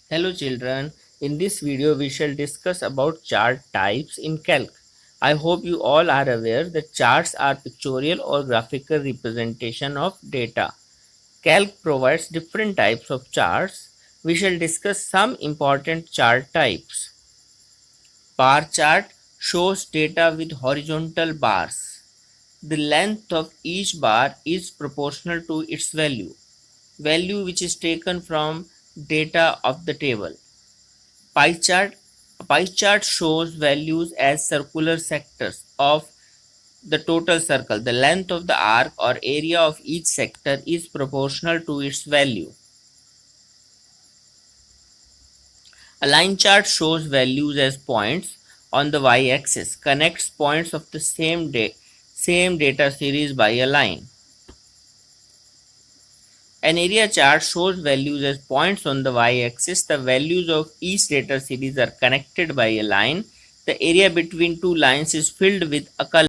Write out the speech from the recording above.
Hello children, in this video we shall discuss about chart types in Calc. I hope you all are aware that charts are pictorial or graphical representation of data. Calc provides different types of charts. We shall discuss some important chart types. Bar chart shows data with horizontal bars. The length of each bar is proportional to its value which is taken from data of the table. Pie chart. A pie chart shows values as circular sectors of the total circle. The length of the arc or area of each sector is proportional to its value. A line chart shows values as points on the y-axis, connects points of the same data series by a line. An area chart shows values as points on the y-axis. The values of each data series are connected by a line. The area between two lines is filled with a color.